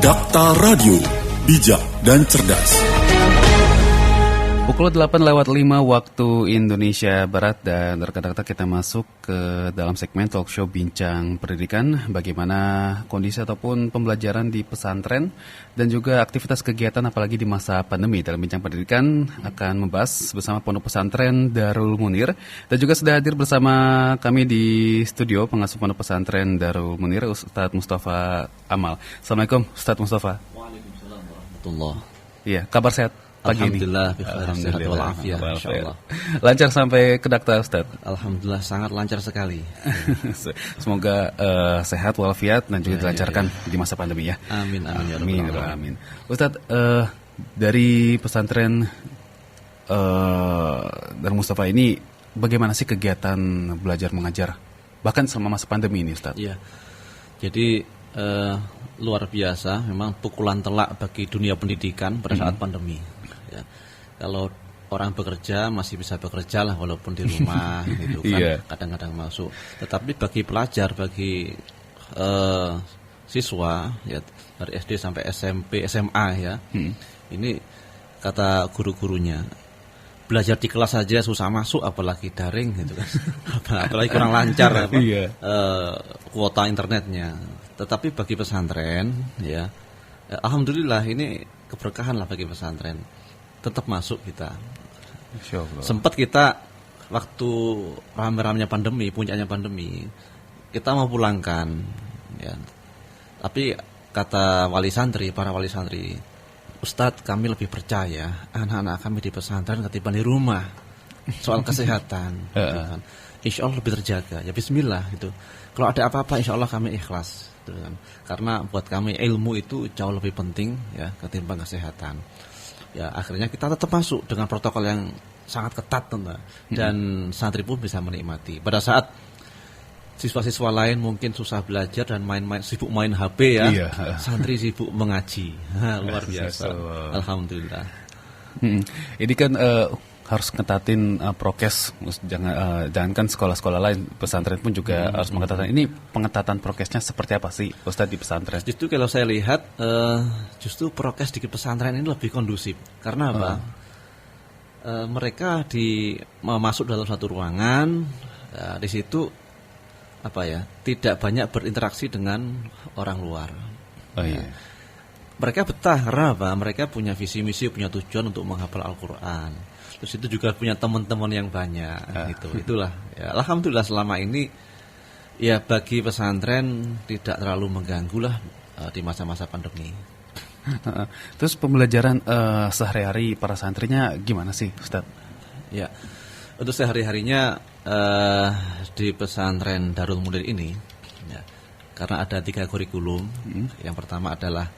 Dakta Radio, bijak dan cerdas. Pukul 8:05 waktu Indonesia Barat, dan rekan-rekan kita masuk ke dalam segmen talk show Bincang Pendidikan. Bagaimana kondisi ataupun pembelajaran di pesantren dan juga aktivitas kegiatan apalagi di masa pandemi. Dalam Bincang Pendidikan akan membahas bersama Pondok Pesantren Darul Munir, dan juga sudah hadir bersama kami di studio pengasuh Pondok Pesantren Darul Munir, Ustadz Mustafa Amal. Assalamualaikum Ustadz Mustafa. Waalaikumsalam warahmatullahi. Iya, kabar sehat pagi Alhamdulillah, ini? Alhamdulillah, walafiat, insyaallah. Lancar sampai ke Dakta, Ustaz? Alhamdulillah, sangat lancar sekali. Semoga sehat walafiat dan juga dilancarkan di masa pandemi ya. Amin, amin, ya Amin, rabbal alamin. amin. Ustaz, dari pesantren Darul Mustafa ini, bagaimana sih kegiatan belajar mengajar bahkan selama masa pandemi ini, Ustaz? Iya. Jadi luar biasa, memang pukulan telak bagi dunia pendidikan pada saat pandemi. Ya. Kalau orang bekerja masih bisa bekerja lah walaupun di rumah gitu kan, Iya. kadang-kadang masuk. Tetapi bagi pelajar, bagi siswa ya dari SD sampai SMP, SMA ya, ini kata guru-gurunya, belajar di kelas saja susah masuk, apalagi daring gitu kan. Apalagi kurang lancar Iya. kuota internetnya. Tetapi bagi pesantren ya, alhamdulillah ini keberkahan lah bagi pesantren. Tetap masuk kita. Insyaallah. Sempat kita waktu rame-ramenya pandemi, puncaknya pandemi, kita mau pulangkan ya. Tapi kata wali santri, para wali santri, Ustadz, kami lebih percaya anak-anak kami di pesantren ketimbang di rumah. Soal kesehatan. Gitu kan. Insya Allah lebih terjaga. Ya bismillah gitu. Kalau ada apa-apa insya Allah kami ikhlas. Gitu kan. Karena buat kami ilmu itu jauh lebih penting ya ketimbang kesehatan. Ya akhirnya kita tetap masuk dengan protokol yang sangat ketat tentu. Dan santri pun bisa menikmati. Pada saat siswa-siswa lain mungkin susah belajar dan sibuk main HP ya. Iya. Santri sibuk mengaji. Luar biasa. Alhamdulillah. Ini kan harus ngetatin prokes, jangankan sekolah-sekolah lain, pesantren pun juga harus mengetatkan. Ini pengetatan prokesnya seperti apa sih, Ustadz, di pesantren? Justru kalau saya lihat, justru prokes di pesantren ini lebih kondusif. Karena apa? Mereka masuk dalam satu ruangan, di situ apa ya? Tidak banyak berinteraksi dengan orang luar. Oh iya. Mereka betah karena apa? Mereka punya visi misi, punya tujuan untuk menghafal Al-Quran. Terus itu juga punya teman-teman yang banyak. Itulah. Ya, alhamdulillah selama ini ya bagi pesantren tidak terlalu mengganggu lah di masa-masa pandemi. Terus pembelajaran sehari-hari para santrinya gimana sih, Ustaz? Ya, untuk sehari-harinya di pesantren Darul Munir ini, ya, karena ada 3 kurikulum. Yang pertama adalah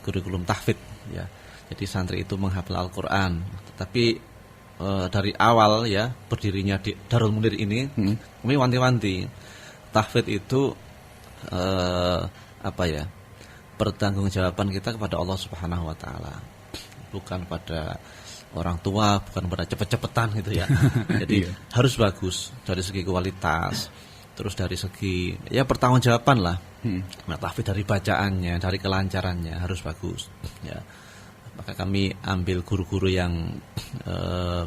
kurikulum tahfidz. Ya, jadi santri itu menghafal Al-Quran. Tetapi dari awal ya berdirinya di Darul Munir ini, kami wanti-wanti tahfidz itu apa ya? Pertanggungjawaban kita kepada Allah Subhanahu wa taala. Bukan pada orang tua, bukan pada cepet-cepetan gitu ya. Jadi harus bagus dari segi kualitas, terus dari segi ya pertanggungjawaban lah. Nah, tahfidz dari bacaannya, dari kelancarannya harus bagus ya. Maka kami ambil guru-guru yang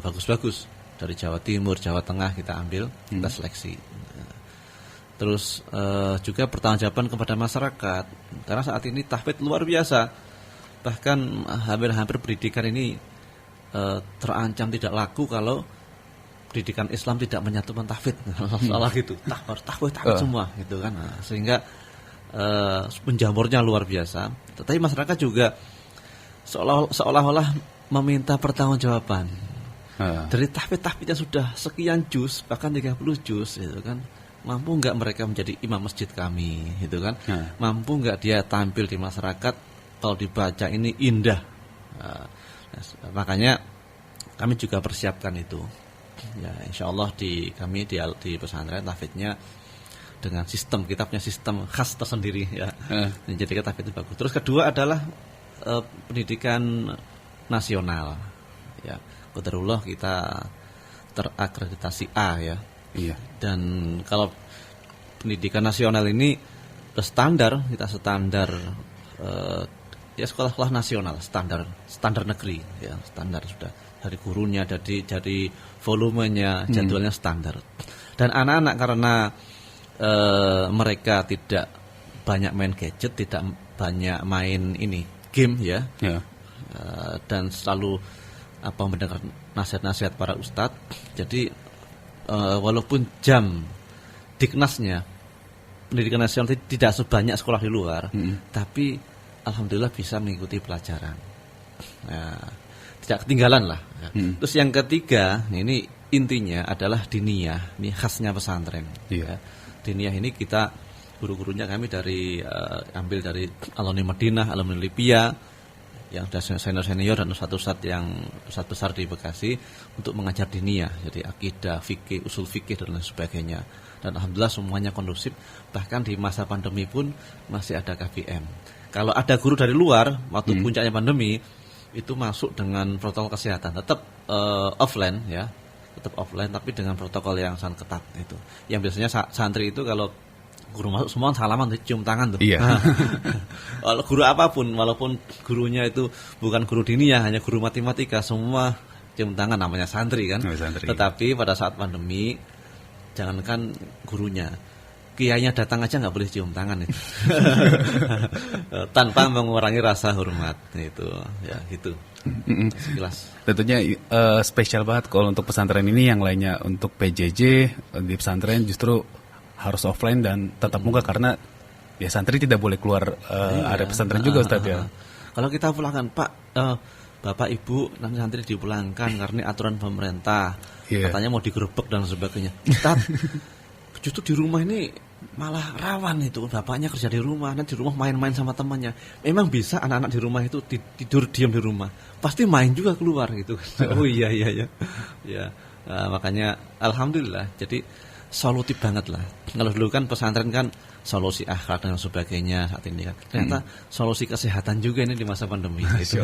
bagus-bagus dari Jawa Timur, Jawa Tengah kita ambil, kita seleksi. Terus juga pertanggungjawaban kepada masyarakat, karena saat ini tahfidz luar biasa. Bahkan hampir-hampir pendidikan ini terancam tidak laku kalau pendidikan Islam tidak menyatukan tahfidz. Salah gitu, tahfidz semua gitu kan. Nah, sehingga menjamurnya luar biasa. Tetapi masyarakat juga seolah-olah meminta pertanggungjawaban. Dari tahfidz-tahfidznya sudah sekian juz, bahkan 30 juz gitu kan. Mampu enggak mereka menjadi imam masjid kami gitu kan? Mampu enggak dia tampil di masyarakat kalau dibaca ini indah. Makanya kami juga persiapkan itu. Ya, insyaallah kami di pesantren tahfidznya dengan sistem, kita punya sistem khas tersendiri ya. Jadi tahfidz itu bagus. Terus kedua adalah pendidikan nasional ya. Qadarullah kita terakreditasi A ya. Iya. Dan kalau pendidikan nasional ini standar, kita standar ya sekolah-sekolah nasional standar negeri ya, standar sudah dari gurunya, dari volumenya, jadwalnya standar. Dan anak-anak karena mereka tidak banyak main gadget, tidak banyak main game ya. Dan selalu mendengar nasihat-nasihat para ustadz. Jadi walaupun jam Diknasnya pendidikan nasional tidak sebanyak sekolah di luar, tapi alhamdulillah bisa mengikuti pelajaran. Tidak ketinggalan lah. Terus yang ketiga, ini intinya adalah diniyah. Ini khasnya pesantren. Diniyah ini kita guru-gurunya kami ambil dari alumni Madinah, alumni Libya, yang sudah senior dan ustadz yang ustadz besar di Bekasi untuk mengajar diniyah. Jadi akidah, fikih, usul fikih dan lain sebagainya. Dan alhamdulillah semuanya kondusif. Bahkan di masa pandemi pun masih ada KBM. Kalau ada guru dari luar waktu puncaknya pandemi itu masuk dengan protokol kesehatan, tetap offline ya, tetap offline tapi dengan protokol yang sangat ketat itu. Yang biasanya santri itu kalau guru masuk semua salaman, cium tangan tuh. Kalau guru apapun, walaupun gurunya itu bukan guru diniyah, hanya guru matematika, semua cium tangan, namanya santri kan. Tetapi pada saat pandemi, jangankan gurunya, kiainya datang aja nggak boleh cium tangan itu. Tanpa mengurangi rasa hormat itu ya gitu. Sekilas. Tentunya spesial banget kalau untuk pesantren ini, yang lainnya untuk PJJ di pesantren justru harus offline dan tatap muka karena ya santri tidak boleh keluar area pesantren juga Ustaz ya. Kalau kita pulangkan Pak, Bapak Ibu nanti santri dipulangkan karena aturan pemerintah. Katanya mau digerebek dan sebagainya. Ustaz, justru di rumah ini malah rawan itu. Bapaknya kerja di rumah, nanti di rumah main-main sama temannya. Memang bisa anak-anak di rumah itu tidur diam di rumah. Pasti main juga keluar gitu. Oh iya. Ya, makanya alhamdulillah. Jadi solutif banget lah. Kalau dulu kan pesantren kan solusi akhlak dan sebagainya, saat ini kan ternyata solusi kesehatan juga ini di masa pandemi. Gitu.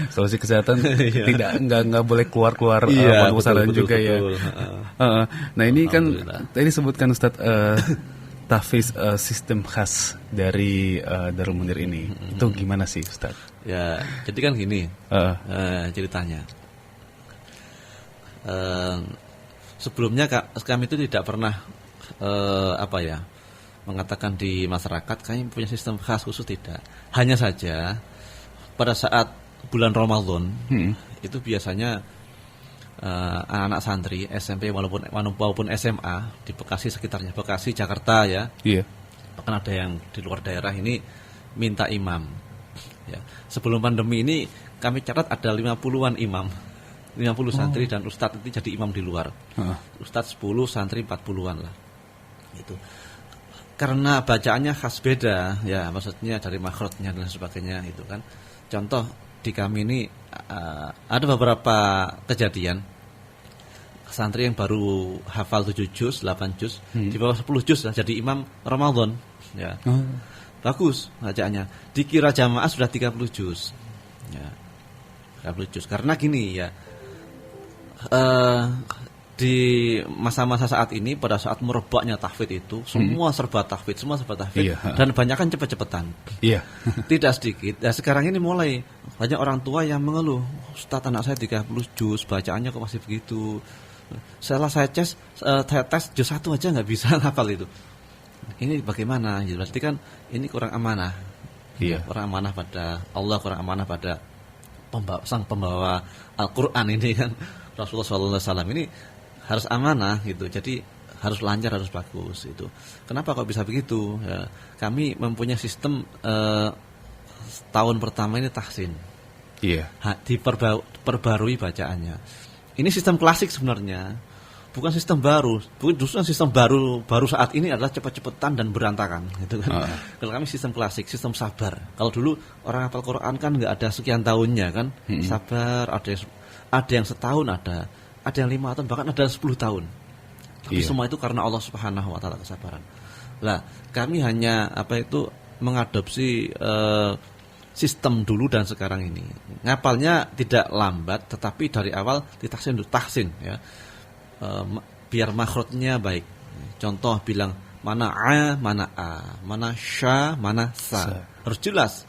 Solusi kesehatan nggak boleh keluar pesantren juga betul. Ya. Nah ini kan tadi sebutkan Ustadz tahfiz sistem khas dari Darul Munir ini. Itu gimana sih Ustadz? Ya, jadi kan gini ceritanya. Sebelumnya kami itu tidak pernah mengatakan di masyarakat kami punya sistem khas khusus, tidak. Hanya saja pada saat bulan Ramadan itu biasanya anak-anak santri SMP walaupun SMA di Bekasi sekitarnya, Bekasi, Jakarta ya. Bahkan ada yang di luar daerah ini minta imam. Ya. Sebelum pandemi ini kami catat ada 50-an imam. 50 santri dan ustadz itu jadi imam di luar. Ustadz 10, santri 40-an lah. Itu. Karena bacaannya khas beda, ya maksudnya dari makhrajnya dan sebagainya itu kan. Contoh di kami ini ada beberapa kejadian santri yang baru hafal 7 juz, 8 juz, di bawah 10 juz lah jadi imam Ramadan, ya. Bagus bacaannya. Dikira jamaah sudah 30 juz. Ya. 30 juz. Karena gini ya. Di masa-masa saat ini, pada saat merebaknya tahfidz itu semua serba tahfidz, dan banyak kan cepet-cepetan. Tidak sedikit. Nah, sekarang ini mulai banyak orang tua yang mengeluh, Ustaz anak saya 30 juz, bacaannya kok masih begitu. Setelah saya tes juz 1 aja nggak bisa hafal itu. Ini bagaimana? Ya, berarti kan ini kurang amanah. Kurang amanah pada Allah, kurang amanah pada sang pembawa Al-Quran ini kan, Rasulullah SAW ini harus amanah gitu. Jadi harus lancar, harus bagus itu. Kenapa kok bisa begitu? Ya, kami mempunyai sistem tahun pertama ini tahsin. Diperbarui bacaannya. Ini sistem klasik sebenarnya. Bukan sistem baru. Justru sistem baru saat ini adalah cepat-cepatan dan berantakan gitu kan. Kalau kami sistem klasik, sistem sabar. Kalau dulu orang hafal Quran kan enggak ada sekian tahunnya kan. Sabar, ada yang setahun, ada yang 5 tahun, bahkan ada 10 tahun. Tapi semua itu karena Allah Subhanahu wa taala, kesabaran. Lah, kami hanya mengadopsi sistem dulu dan sekarang ini. Ngapalnya tidak lambat, tetapi dari awal ditahsin ya. Biar makhrajnya baik. Contoh bilang mana a, mana a, mana sya, mana sa. Harus jelas.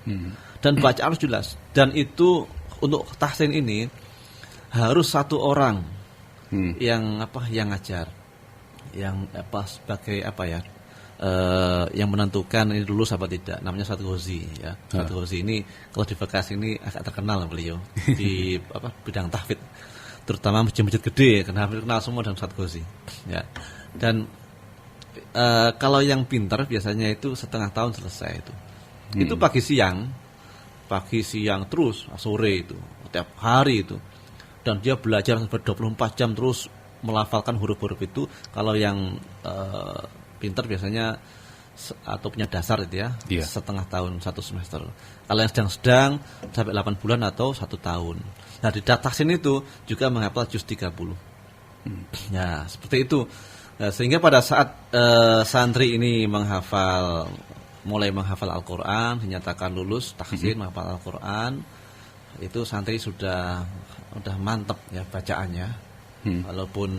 Dan bacaan harus jelas. Dan itu untuk tahsin ini harus satu orang yang ngajar, yang sebagai yang menentukan ini lulus apa tidak. Namanya Ustaz Ghozi ya. Ustaz Ghozi ini kalau di Bekasi ini agak terkenal beliau di bidang tahfidz, terutama masjid-masjid gede, kenal semua dengan Ustaz Ghozi ya. Dan kalau yang pintar biasanya itu setengah tahun selesai itu. Itu pagi siang terus sore itu tiap hari itu, dan dia belajar sampai 24 jam terus melafalkan huruf-huruf itu. Kalau yang pintar biasanya atau punya dasar itu ya, setengah tahun, 1 semester. Kalau yang sedang sampai 8 bulan atau 1 tahun. Nah di tahsin itu juga menghafal juz 30. Ya seperti itu. Nah, sehingga pada saat santri ini mulai menghafal Al-Quran, dinyatakan lulus tahsin menghafal Al-Quran, itu santri sudah mantap ya bacaannya, walaupun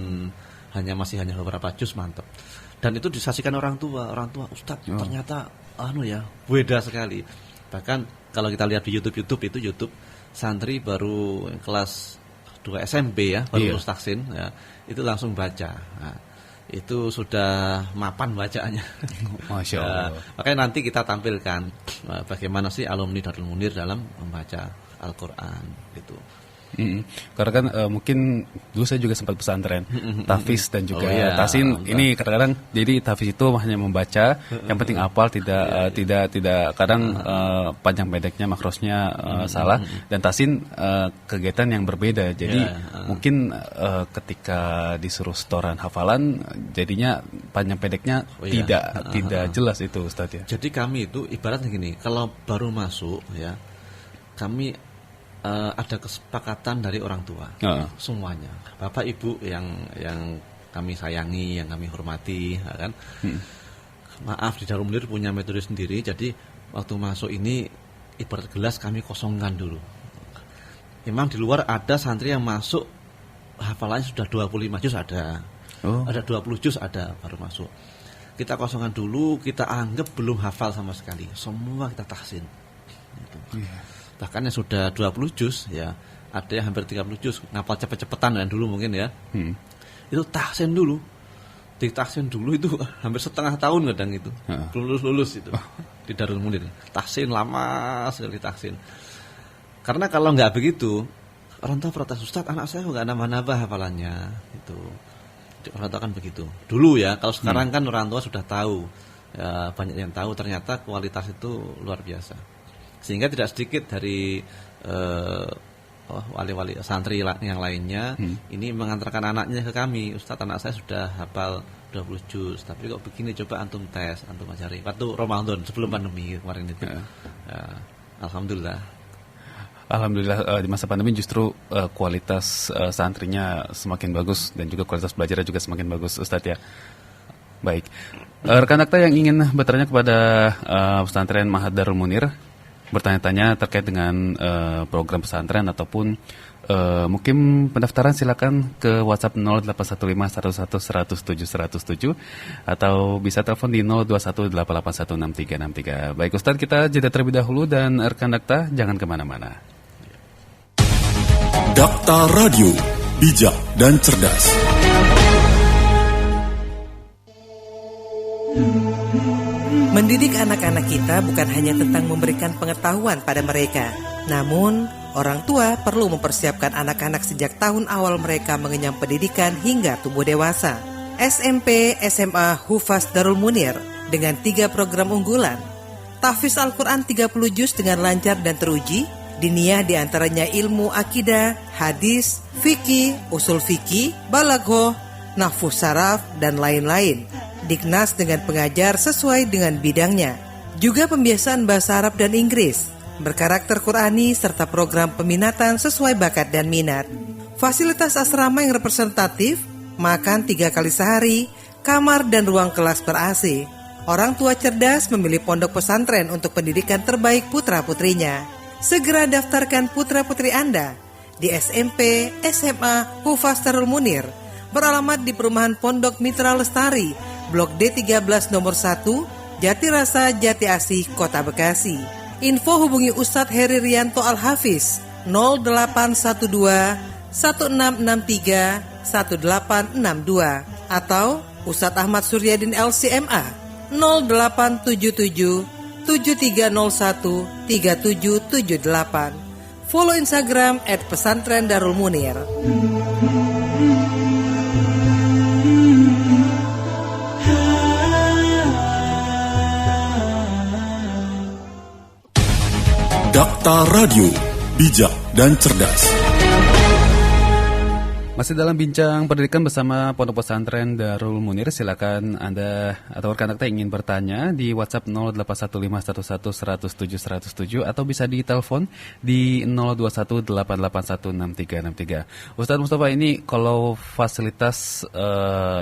masih hanya beberapa juz, mantap. Dan itu disaksikan orang tua Ustadz ternyata beda sekali. Bahkan kalau kita lihat di YouTube santri baru kelas 2 SMP ya, baru lulus tahsin ya, itu langsung baca. Nah, itu sudah mapan bacaannya. Masya Allah. Makanya nanti kita tampilkan bagaimana sih alumni Darul Munir dalam membaca Al-Quran itu. Karena kan mungkin dulu saya juga sempat pesantren tahfiz dan juga tahsin. Ini kadang-kadang jadi tahfiz itu hanya membaca, yang penting hafal, tidak kadang panjang pendeknya makrosnya salah, dan tahsin kegiatan yang berbeda. Jadi mungkin ketika disuruh setoran hafalan jadinya panjang pendeknya tidak jelas itu Ustaz ya. Jadi kami itu ibaratnya gini, kalau baru masuk ya, kami ada kesepakatan dari orang tua semuanya, bapak ibu yang kami sayangi, yang kami hormati ya kan. Maaf, di Darul Munir punya metode sendiri. Jadi waktu masuk ini ibarat gelas kami kosongkan dulu. Memang di luar ada santri yang masuk hafalannya sudah 25 juz ada 20 juz ada, baru masuk. Kita kosongkan dulu, kita anggap belum hafal sama sekali, semua kita tahsin gitu. Bahkan yang sudah 20 juz ya, ada yang hampir 30 juz, ngapal cepet-cepetan dan dulu mungkin ya. Itu tahsin dulu. Ditahsin dulu itu hampir setengah tahun kadang itu. Belum lulus itu. Di Darul Munir. Tahsin lama sekali tahsin. Karena kalau enggak begitu, orang tua protes, Ustaz, anak saya enggak nambah-nambah hafalannya itu. Orang tua kan begitu. Dulu ya, kalau sekarang kan orang tua sudah tahu. Ya, banyak yang tahu ternyata kualitas itu luar biasa. Sehingga tidak sedikit dari wali-wali santri yang lainnya ini mengantarkan anaknya ke kami, Ustaz, anak saya sudah hafal 20 juz, tapi kok begini, coba antum tes, antum ajari. Waktu Ramadan sebelum pandemi kemarin itu. Alhamdulillah di masa pandemi justru kualitas santrinya semakin bagus dan juga kualitas belajarnya juga semakin bagus Ustaz ya. Baik, rekan akta yang ingin bertanya kepada pesantren Ma'had Darul Munir, bertanya-tanya terkait dengan program pesantren ataupun mungkin pendaftaran, silakan ke WhatsApp 0815111007 atau bisa telepon di 0218816363. Baik Ustaz, kita jeda terlebih dahulu dan rekan Dakta jangan kemana-mana. Dakta Radio, bijak dan cerdas. Mendidik anak-anak kita bukan hanya tentang memberikan pengetahuan pada mereka, namun orang tua perlu mempersiapkan anak-anak sejak tahun awal mereka mengenyam pendidikan hingga tumbuh dewasa. SMP, SMA, Hufaz Darul Munir dengan 3 program unggulan. Tahfiz Al-Quran 30 juz dengan lancar dan teruji. Diniyah diantaranya ilmu akidah, hadis, fikih, usul fikih, balaghoh, nahwu saraf, dan lain-lain. Diknas dengan pengajar sesuai dengan bidangnya. Juga pembiasaan bahasa Arab dan Inggris, berkarakter Qurani, serta program peminatan sesuai bakat dan minat. Fasilitas asrama yang representatif, makan 3 kali sehari, kamar dan ruang kelas ber-AC. Orang tua cerdas memilih pondok pesantren untuk pendidikan terbaik putra-putrinya. Segera daftarkan putra-putri Anda di SMP, SMA, Hufaz Darul Munir, beralamat di Perumahan Pondok Mitra Lestari, Blok D13 nomor 1, Jatirasa Jati Asih, Kota Bekasi. Info hubungi Ustadz Heri Rianto Al-Hafiz 0812 1663 1862 atau Ustadz Ahmad Suryadin LCMA 0877 7301 3778. Follow Instagram @pesantren Darul Munir. Dakta Radio, bijak dan cerdas. Masih dalam bincang pendidikan bersama Pondok Pesantren Darul Munir. Silakan Anda atau rekan Dakta ingin bertanya di WhatsApp 081511107107 atau bisa ditelepon di 0218816363. Ustadz Mustafa, ini kalau fasilitas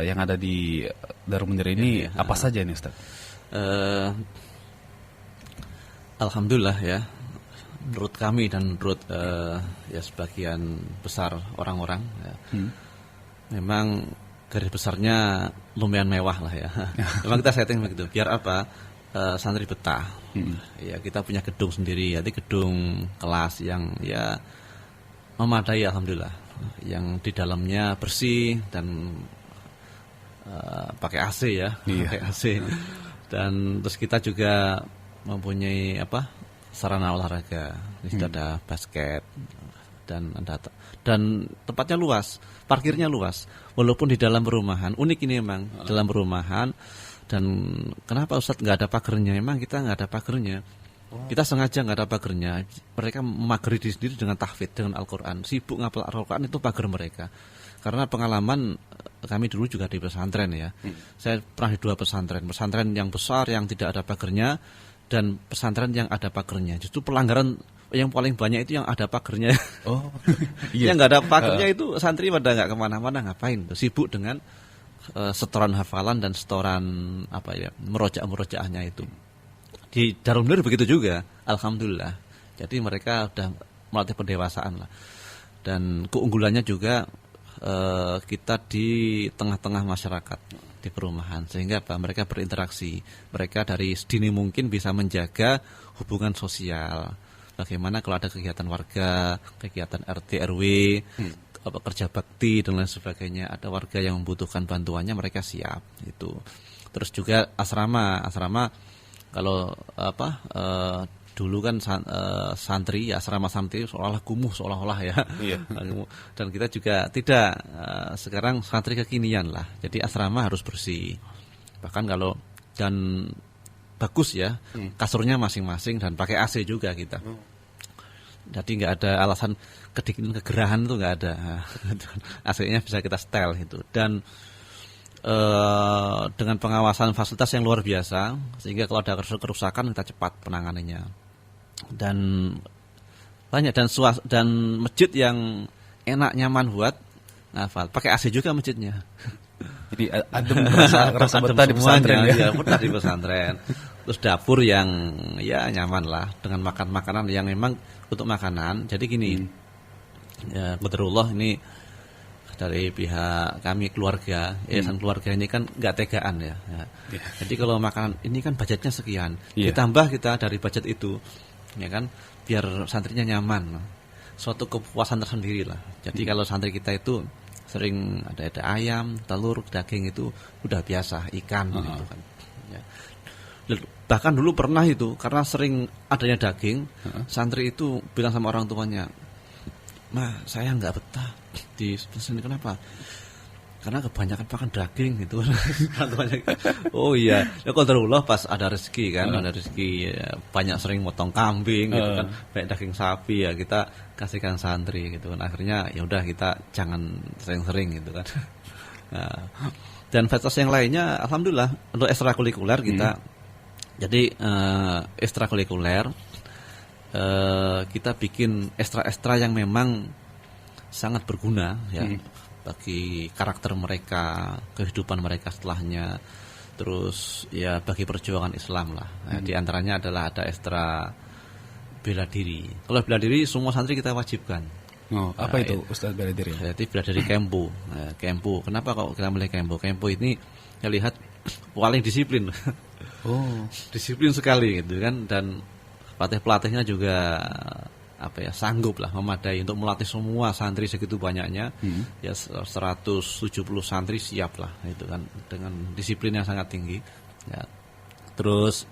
yang ada di Darul Munir ini apa saja ini Ustadz? Alhamdulillah ya. Menurut kami dan menurut ya sebagian besar orang-orang ya, memang garis besarnya lumayan mewah lah ya. Memang kita setting begitu. Biar apa? Santri betah. Ya kita punya gedung sendiri, jadi gedung kelas yang ya memadai alhamdulillah. Yang di dalamnya bersih dan pakai AC ya, pakai AC. Dan terus kita juga mempunyai sarana olahraga. Di situ ada basket dan tempatnya luas, parkirnya luas. Walaupun di dalam perumahan, unik ini memang dalam perumahan. Dan kenapa Ustadz nggak ada pagernya? Memang kita nggak ada pagernya. Kita sengaja nggak ada pagernya. Mereka memageri diri sendiri dengan tahfidz, dengan Al-Quran. Sibuk ngapal Al-Quran, itu pager mereka. Karena pengalaman kami dulu juga di pesantren ya. Saya pernah di 2 pesantren. Pesantren yang besar yang tidak ada pagernya, dan pesantren yang ada pagernya. Justru pelanggaran yang paling banyak itu yang ada pagernya. Oh, iya. Yang nggak ada pagernya itu santri pada nggak kemana-mana, ngapain? Sibuk dengan setoran hafalan dan setoran merojaah-merojaahnya itu. Di Darul Munir begitu juga, alhamdulillah. Jadi mereka sudah melatih pendewasaan lah. Dan keunggulannya juga kita di tengah-tengah masyarakat, di perumahan, sehingga mereka berinteraksi. Mereka dari sedini mungkin bisa menjaga hubungan sosial. Bagaimana kalau ada kegiatan warga, kegiatan RT RW, kerja bakti dan lain sebagainya, ada warga yang membutuhkan bantuannya, mereka siap itu. Terus juga asrama kalau dulu kan santri, asrama santri seolah-olah kumuh, seolah-olah ya. Iya. Dan kita juga tidak, sekarang santri kekinian lah. Jadi asrama harus bersih. Bahkan dan bagus ya, kasurnya masing-masing dan pakai AC juga kita. Jadi nggak ada alasan kedinginan, kegerahan itu nggak ada. AC-nya bisa kita setel itu. Dan dengan pengawasan fasilitas yang luar biasa, sehingga kalau ada kerusakan kita cepat penanganannya. Dan banyak dan masjid yang enak, nyaman buat ngafal. Pakai AC juga masjidnya. Jadi adem, rasa betah di pesantren ya. Betah di pesantren. Terus dapur yang ya nyaman lah, dengan makanan yang memang untuk makanan. Jadi gini, ya qadarullah ini dari pihak kami keluarga, yayasan keluarga ini kan nggak tegaan ya. Jadi kalau makanan ini kan budgetnya sekian, ditambah kita dari budget itu, ya kan, biar santrinya nyaman, suatu kepuasan tersendiri lah. Jadi kalau santri kita itu sering ada ayam, telur, daging itu udah biasa, ikan gitu kan. Ya. Bahkan dulu pernah itu, karena sering adanya daging, santri itu bilang sama orang tuanya, "Ma, saya nggak betah di sini." Kenapa? Karena kebanyakan makan daging gitu. Oh iya, ya qadarullah pas ada rezeki kan, ada rezeki ya, banyak sering motong kambing gitu kan, banyak daging sapi ya kita kasihkan santri gitu kan. Akhirnya ya udah kita jangan sering-sering gitu kan. Nah, dan fasilitas yang lainnya alhamdulillah untuk ekstrakurikuler kita. Jadi ekstrakurikuler kita bikin ekstra-ekstra yang memang sangat berguna ya, bagi karakter mereka, kehidupan mereka setelahnya, terus ya bagi perjuangan Islam lah. Di antaranya adalah ada ekstra bela diri. Kalau bela diri semua santri kita wajibkan. Oh, apa itu Ustaz bela diri? Jadi bela diri kempo. Kempo. Kenapa kok kita milih kempo? Kempo ini saya lihat paling disiplin. Oh, Disiplin sekali gitu kan, dan pelatihnya juga sanggup lah, memadai untuk melatih semua santri segitu banyaknya. Ya 170 santri siap lah itu kan, dengan disiplin yang sangat tinggi ya. Terus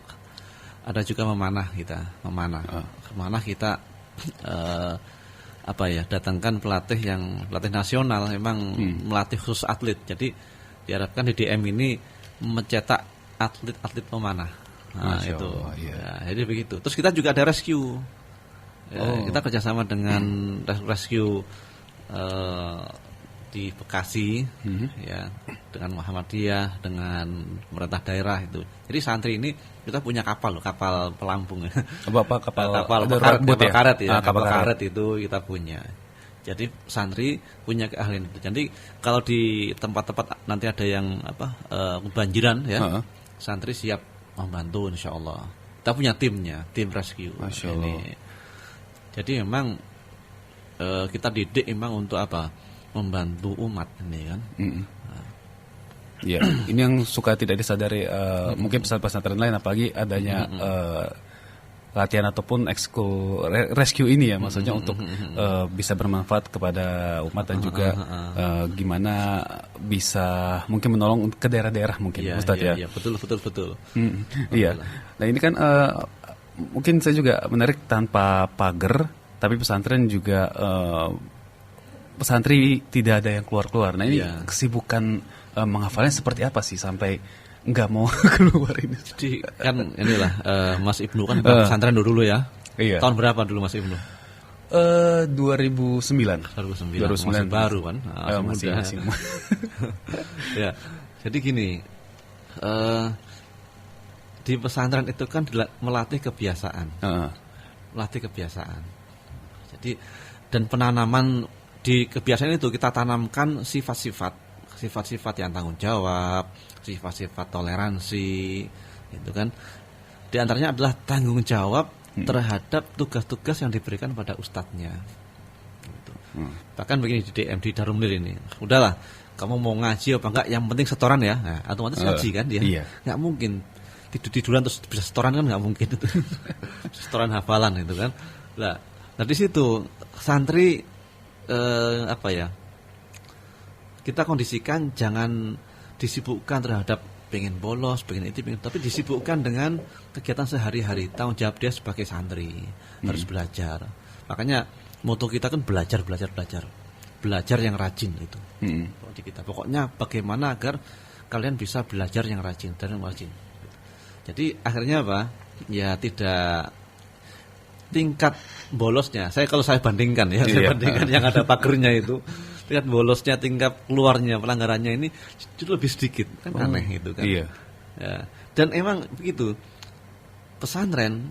ada juga memanah kita datangkan pelatih nasional, memang melatih khusus atlet. Jadi diharapkan di DM ini mencetak atlet memanah. Nah, Masya itu. Allah, iya. Ya, jadi begitu. Terus kita juga ada rescue. Ya, kita kerjasama dengan rescue di Bekasi, ya, dengan Muhammadiyah, dengan pemerintah daerah itu. Jadi santri ini kita punya kapal pelampung. Kapal karet itu kita punya. Jadi santri punya keahlian itu. Jadi kalau di tempat-tempat nanti ada yang kebanjiran ya, santri siap membantu insya Allah. Kita punya tim rescue. Masya Allah. Ini. Jadi memang kita didik memang untuk membantu umat ini kan. Ya, ini yang suka tidak disadari mungkin pesantren lain, apalagi adanya latihan ataupun ekskul rescue ini ya, maksudnya untuk bisa bermanfaat kepada umat dan juga gimana bisa mungkin menolong ke daerah-daerah mungkin, Ustaz ya. Iya, betul. Iya. Nah ini kan mungkin saya juga menarik, tanpa pagar, tapi pesantren juga pesantri tidak ada yang keluar. Nah ini kesibukan menghafalnya seperti apa sih sampai nggak mau keluar ini? Jadi kan inilah Mas Ibnu kan pesantren dulu ya. Iya. Tahun berapa dulu Mas Ibnu? 2009. Masih baru kan? Masih. Ya. Jadi gini, di pesantren itu kan melatih kebiasaan. Melatih kebiasaan. Jadi dan penanaman di kebiasaan itu kita tanamkan sifat-sifat yang tanggung jawab, sifat-sifat toleransi, itu kan. Di antaranya adalah tanggung jawab terhadap tugas-tugas yang diberikan pada ustadznya. Gitu. Bahkan begini di DM di Darul Munir ini, udahlah, kamu mau ngaji apa enggak, yang penting setoran ya. Nah, otomatis ngaji kan dia. Iya. Nggak mungkin tiduran terus bisa setoran kan, nggak mungkin itu. Setoran hafalan itu kan. Nah di situ santri kita kondisikan jangan disibukkan terhadap pengen bolos, pengen itu, tapi disibukkan dengan kegiatan sehari-hari. Tanggung jawab dia sebagai santri harus belajar. Makanya moto kita kan belajar yang rajin itu. Di kita pokoknya bagaimana agar kalian bisa belajar yang rajin dan yang rajin. Jadi akhirnya ya tidak tingkat bolosnya. Kalau saya bandingkan ya, saya bandingkan yang ada pagernya itu, tingkat bolosnya, tingkat keluarnya, pelanggarannya ini itu lebih sedikit. Kan aneh itu kan. Iya. Ya. Dan emang begitu. Pesantren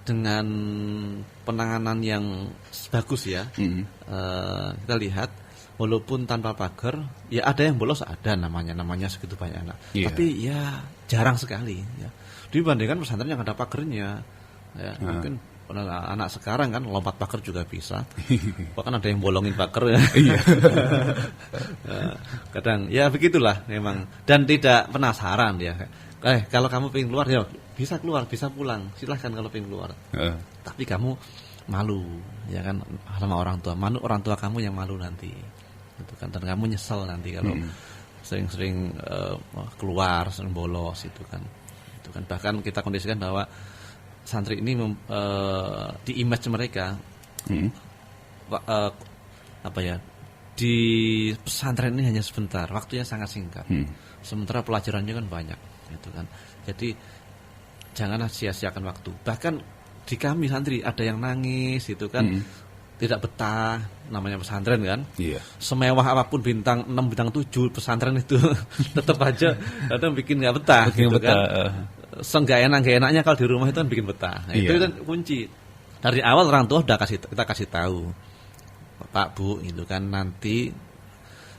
dengan penanganan yang bagus ya. Kita lihat walaupun tanpa pagar, ya ada yang bolos, ada namanya segitu banyak anak. Tapi ya jarang sekali ya. Dibandingkan pesantren yang ada pagernya. Ya, mungkin anak sekarang kan lompat pagar juga bisa. Bahkan ada yang bolongin pagar ya. Kadang ya begitulah memang, dan tidak penasaran ya. Kalau kamu pengen keluar ya bisa keluar, bisa pulang, silahkan kalau pengen keluar. Tapi kamu malu ya kan sama orang tua. Orang tua kamu yang malu nanti. Itu kan, dan kamu nyesel nanti kalau sering-sering keluar, sering bolos itu kan. Itu kan bahkan kita kondisikan bahwa santri ini di image mereka di pesantren ini hanya sebentar, waktunya sangat singkat. Sementara pelajarannya kan banyak, gitu kan. Jadi janganlah sia-siakan waktu. Bahkan di kami santri ada yang nangis, gitu kan, tidak betah, namanya pesantren kan. Semewah apapun bintang 6, bintang 7 pesantren itu tetap aja kadang bikin nggak betah, gitu kan. Seenggak enaknya kalau di rumah itu kan bikin betah. Nah, itu kan kunci. Dari awal orang tua kita kasih tahu, Pak Bu, itu kan nanti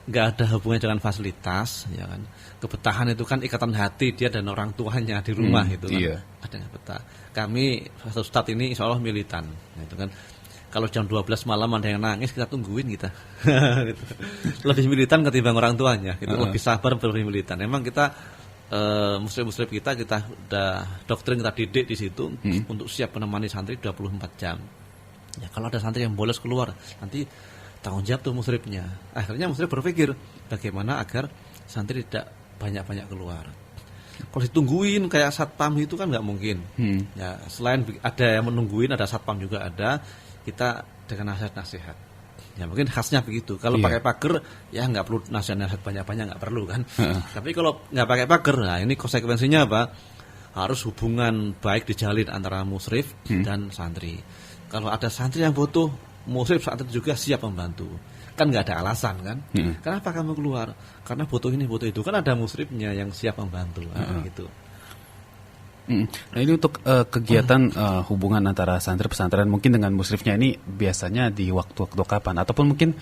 nggak ada hubungannya dengan fasilitas, ya kan. Kebetahan itu kan ikatan hati dia dan orang tuanya di rumah itu kan. Ada yang betah. Kami Ustadz ini insya Allah militan, itu kan. Kalau jam 12 malam ada yang nangis, kita tungguin kita. Gitu. Lebih militan ketimbang orang tuanya, gitu. Lebih sabar, lebih militan. Memang kita muslim-muslim kita udah doktrin kita didik di situ untuk siap menemani santri 24 jam. Ya kalau ada santri yang bolos keluar, nanti tanggung jawab tuh muslimnya. Akhirnya muslim berpikir bagaimana agar santri tidak banyak-banyak keluar. Kalau ditungguin kayak satpam itu kan nggak mungkin. Ya selain ada yang menungguin, ada satpam juga ada. Kita dengan nasihat-nasihat. Ya mungkin khasnya begitu. Kalau pakai pagar, ya nggak perlu nasihat-nasihat banyak-banyak, nggak perlu kan. Tapi kalau nggak pakai pagar, nah ini konsekuensinya apa? Harus hubungan baik dijalin antara musrif dan santri. Kalau ada santri yang butuh, musrif saat itu juga siap membantu. Kan nggak ada alasan kan? Kenapa kamu keluar? Karena butuh ini, butuh itu. Kan ada musrifnya yang siap membantu. Gitu. Nah ini untuk kegiatan hubungan antara santri pesantren mungkin dengan musrifnya ini biasanya di waktu-waktu kapan? Ataupun mungkin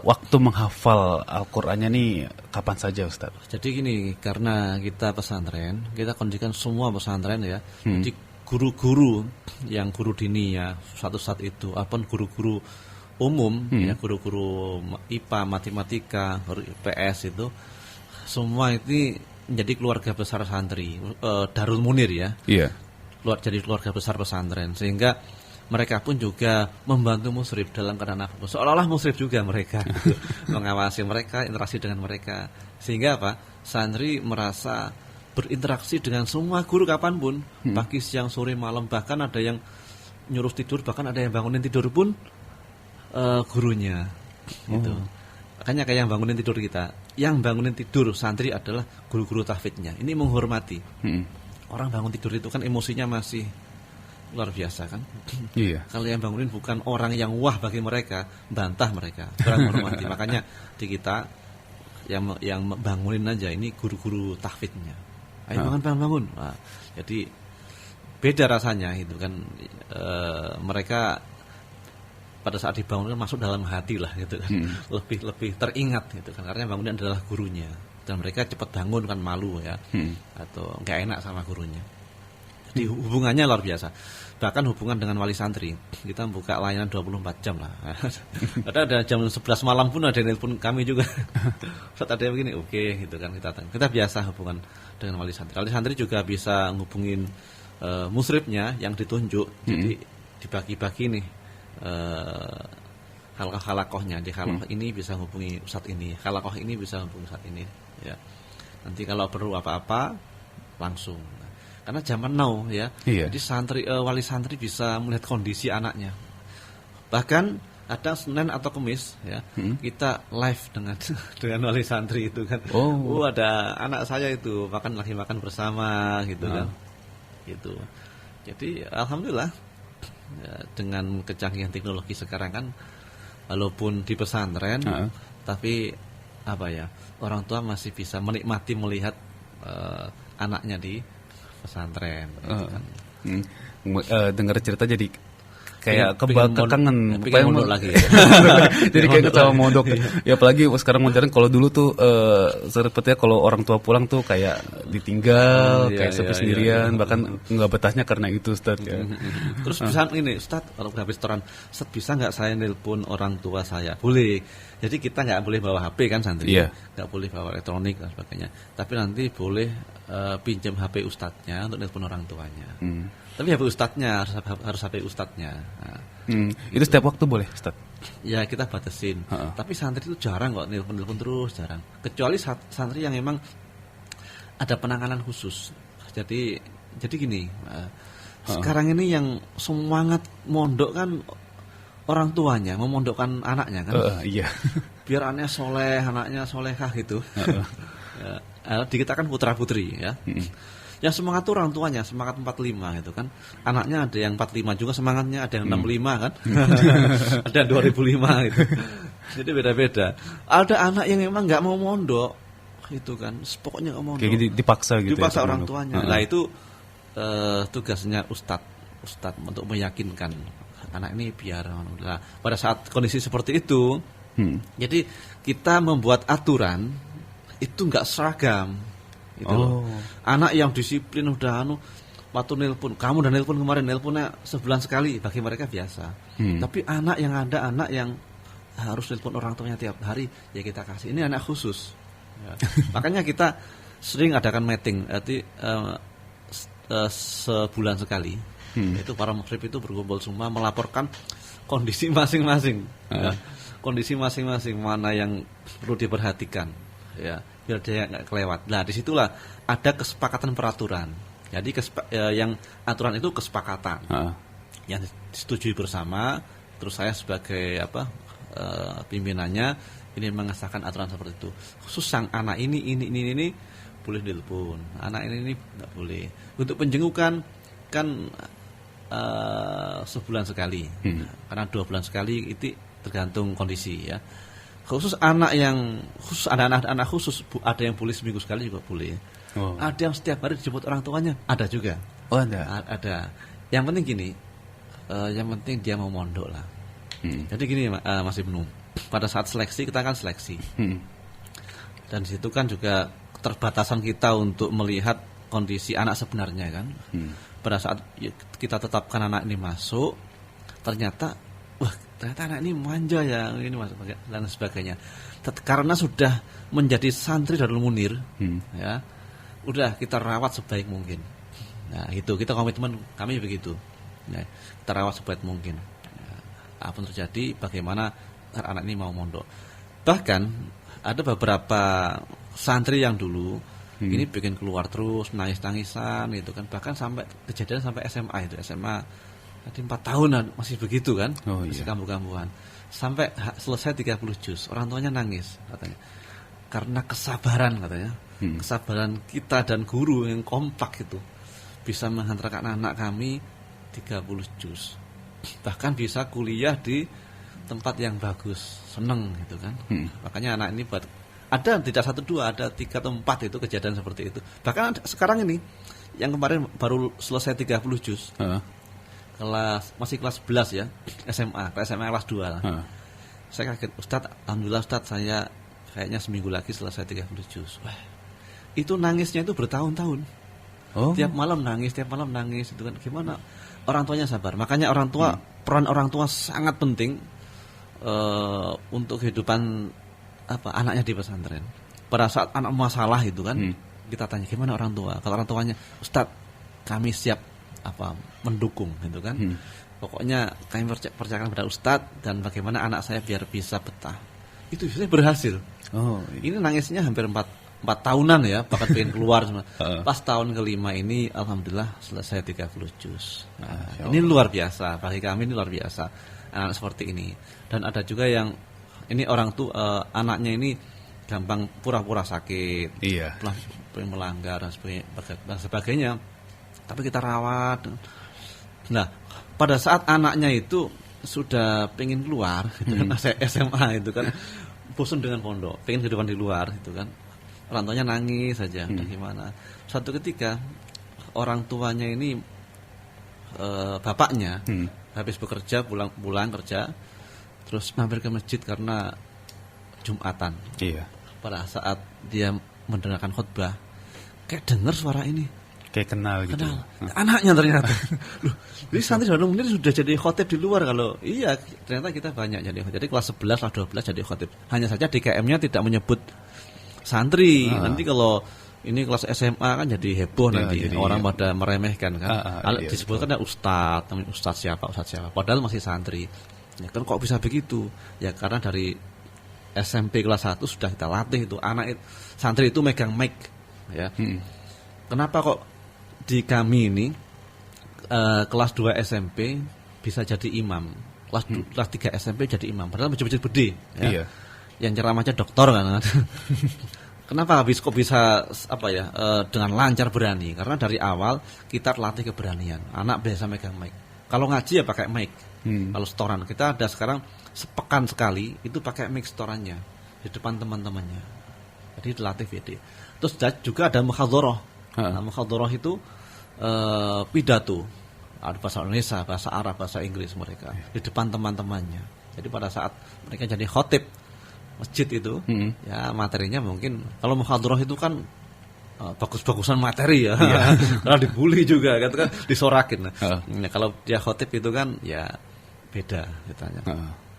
waktu menghafal Al-Qur'annya nih kapan saja Ustaz? Jadi gini, karena kita pesantren, kita kondisikan semua pesantren ya. Jadi guru-guru yang guru dini ya, suatu saat itu, ataupun guru-guru umum ya, guru-guru IPA, matematika, guru IPS itu semua itu menjadi keluarga besar santri, Darul Munir ya. Iya. Jadi keluarga besar pesantren, sehingga mereka pun juga membantu musrif dalam keadaan apa? Seolah-olah musrif juga mereka, mengawasi mereka, interaksi dengan mereka, sehingga apa? Santri merasa berinteraksi dengan semua guru kapanpun, pagi, siang, sore, malam, bahkan ada yang nyuruh tidur, bahkan ada yang bangunin tidur pun gurunya, gitu. Makanya kayak yang bangunin tidur kita, yang bangunin tidur santri adalah guru-guru tahfidnya. Ini menghormati. Orang bangun tidur itu kan emosinya masih luar biasa kan. Iya. Kalau yang bangunin bukan orang yang wah bagi mereka, bantah mereka, kurang menghormati. Makanya di kita yang bangunin aja ini guru-guru tahfidnya. Ayo bangun. Nah, jadi beda rasanya itu kan. Mereka pada saat dibangun kan masuk dalam hati lah gitu kan. Lebih teringat gitu kan, karena bangunan adalah gurunya dan mereka cepat bangun kan, malu ya, atau nggak enak sama gurunya. Jadi hubungannya luar biasa. Bahkan hubungan dengan wali santri, kita buka layanan 24 jam lah. Ada jam 11 malam pun ada yang telepon kami juga. Saat ada yang begini, oke gitu kan, kita biasa hubungan dengan wali santri. Wali santri juga bisa ngubungin musrifnya yang ditunjuk. Jadi dibagi-bagi nih halakohnya. Di halakoh ini bisa hubungi ustadz ini, halakoh ini bisa hubungi ustadz ini ya. Nanti kalau perlu apa-apa langsung. Karena zaman now ya. Jadi wali santri bisa melihat kondisi anaknya. Bahkan ada Senin atau Kamis ya, kita live dengan wali santri itu kan. Ada anak saya itu lagi makan bersama gitu kan. Gitu. Jadi alhamdulillah ya, dengan kecanggihan teknologi sekarang kan, walaupun di pesantren, tapi apa ya, orang tua masih bisa menikmati melihat anaknya di pesantren. Dengar cerita jadi kayak kekangen, pengen mondok lagi. Jadi kayak ketawa mondok. Ya apalagi sekarang modern. Kalau dulu tuh sepertinya kalau orang tua pulang tuh kayak ditinggal, kayak sepi sendirian, bahkan nggak betahnya karena itu Ustaz ya. Terus bisa ini Ustaz, kalau udah habis setoran, Ustaz bisa nggak saya nelpon orang tua saya? Boleh. Jadi kita nggak boleh bawa HP kan santri, nggak boleh bawa elektronik dan sebagainya. Tapi nanti boleh pinjam HP ustadznya untuk nelpon orang tuanya. Tapi HP ustadznya harus HP ustadznya. Nah, itu setiap waktu boleh Ustaz? Ya kita batasin. Tapi santri itu jarang kok nelpon terus, jarang. Kecuali santri yang memang ada penanganan khusus. Jadi gini, sekarang ini yang semangat mondok kan orang tuanya, memondokkan anaknya kan. Iya. Biar anaknya soleh, anaknya solehah gitu. Di kita kan putra putri ya. Yang semangat tuh orang tuanya, semangat 45 gitu kan. Anaknya ada yang 45 juga semangatnya, ada yang 65 kan. Ada yang 2005 gitu. Jadi beda-beda. Ada anak yang memang nggak mau mondok itu kan, pokoknya nggak mau mondok. Kayak dipaksa gitu. Dipaksa orang tuanya. Nah itu tugasnya ustadz untuk meyakinkan anak ini biar. Nah, pada saat kondisi seperti itu, jadi kita membuat aturan itu nggak seragam. Gitu loh. Anak yang disiplin udah waktu nelpon, kamu udah nelpon kemarin, nelponnya sebulan sekali, bagi mereka biasa. Tapi anak yang harus nelpon orang tuanya tiap hari, ya kita kasih. Ini anak khusus. Ya. Makanya kita sering adakan meeting, berarti sebulan sekali. Itu para mukhrib itu berkumpul semua melaporkan kondisi masing-masing, ya. Kondisi masing-masing mana yang perlu diperhatikan, ya, biar dia nggak kelewat. Nah, disitulah ada kesepakatan peraturan. Jadi yang aturan itu kesepakatan yang disetujui bersama. Terus saya sebagai pimpinannya ini mengesahkan aturan seperti itu. Khusus sang anak ini boleh ditelepon, anak ini nggak boleh. Untuk penjengukan kan sebulan sekali, karena 2 bulan sekali itu tergantung kondisi, ya. Khusus anak-anak khusus ada yang boleh seminggu sekali juga boleh. Ada yang setiap hari dijemput orang tuanya, ada juga. Oh, ada. Yang penting gini, yang penting dia mau mondok lah. Jadi gini, Mas Ibnu, pada saat seleksi kita kan seleksi, dan di situ kan juga keterbatasan kita untuk melihat kondisi anak sebenarnya kan. Pada saat kita tetapkan anak ini masuk, ternyata anak ini manja ya, ini dan sebagainya. Karena sudah menjadi santri Darul Munir, ya, udah kita rawat sebaik mungkin. Nah, itu kita komitmen kami begitu. Nah, kita rawat sebaik mungkin. Ya, apa yang terjadi, bagaimana anak ini mau mondok. Bahkan ada beberapa santri yang dulu ini bikin keluar terus, nangis-nangisan gitu kan. Bahkan sampai kejadian sampai SMA itu, SMA tadi 4 tahun masih begitu kan. Masih kambuh-kambuhan. Sampai selesai 30 juz, orang tuanya nangis katanya. Karena kesabaran katanya. Kesabaran kita dan guru yang kompak itu bisa menghantarkan anak kami 30 juz. Bahkan bisa kuliah di tempat yang bagus, seneng gitu kan. Makanya anak ini ada tidak 1 2, ada 3 atau 4 itu kejadian seperti itu. Bahkan sekarang ini yang kemarin baru selesai 30 juz. Masih kelas 11 ya, SMA kelas 2 lah. Saya kaget, Ustadz, alhamdulillah Ustadz, saya kayaknya seminggu lagi selesai 30 juz. Wah, itu nangisnya itu bertahun-tahun. Tiap malam nangis itu kan. Gimana orang tuanya sabar. Makanya peran orang tua sangat penting untuk kehidupan anaknya di pesantren. Pada saat anak masalah itu kan, kita tanya gimana orang tua. Kalau orang tuanya, Ustadz, kami siap mendukung gitu kan. Pokoknya kami percayakan pada Ustadz dan bagaimana anak saya biar bisa betah. Itu biasanya berhasil. Ini nangisnya hampir 4 tahunan ya, bahkan pengen keluar semua. Pas tahun ke-5 ini alhamdulillah selesai 30 juz. Nah, ini luar biasa, bagi kami ini luar biasa anak seperti ini. Dan ada juga yang ini orang anaknya ini gampang pura-pura sakit, melanggar dan sebagainya. Tapi kita rawat. Nah, pada saat anaknya itu sudah pengen keluar, gitu kan, SMA itu kan, bosan dengan pondok, pengen kehidupan di luar, itu kan, orang tuanya nangis saja. Gimana? Suatu ketika orang tuanya ini bapaknya habis bekerja pulang kerja. Terus mampir ke masjid karena Jumatan. Pada saat dia mendengarkan khutbah, kayak dengar suara ini, kayak kenal gitu. Anaknya ternyata. Loh, jadi santri Darul Munir sudah jadi khotib di luar. Kalau ternyata kita banyak jadi khotib. Jadi kelas 11, kelas 12 jadi khotib. Hanya saja DKM-nya tidak menyebut santri. Nanti kalau ini kelas SMA kan jadi heboh nanti. Orang pada meremehkan kan. Disebutkan Ustadz siapa. Padahal masih santri. Ya kan kok bisa begitu? Ya karena dari SMP kelas 1 sudah kita latih itu anak santri itu megang mic, ya. Kenapa kok di kami ini kelas 2 SMP bisa jadi imam, kelas 3 SMP jadi imam, padahal masjid gede, ya. Yang ceramahnya doktor kan. Kenapa kok bisa dengan lancar berani? Karena dari awal kita latih keberanian. Anak biasa megang mic. Kalau ngaji ya pakai mic. Kalau setoran kita ada sekarang sepekan sekali itu pakai mic setorannya di depan teman-temannya. Jadi dilatih VD. Terus juga ada muhadharah. Muhadharah itu pidato. Ada bahasa Indonesia, bahasa Arab, bahasa Inggris mereka di depan teman-temannya. Jadi pada saat mereka jadi khotib masjid itu, ya materinya mungkin kalau muhadharah itu kan bagus-bagusan materi ya, karena dibully juga kan disorakin. Nah, kalau dia khotib itu kan ya beda ceritanya.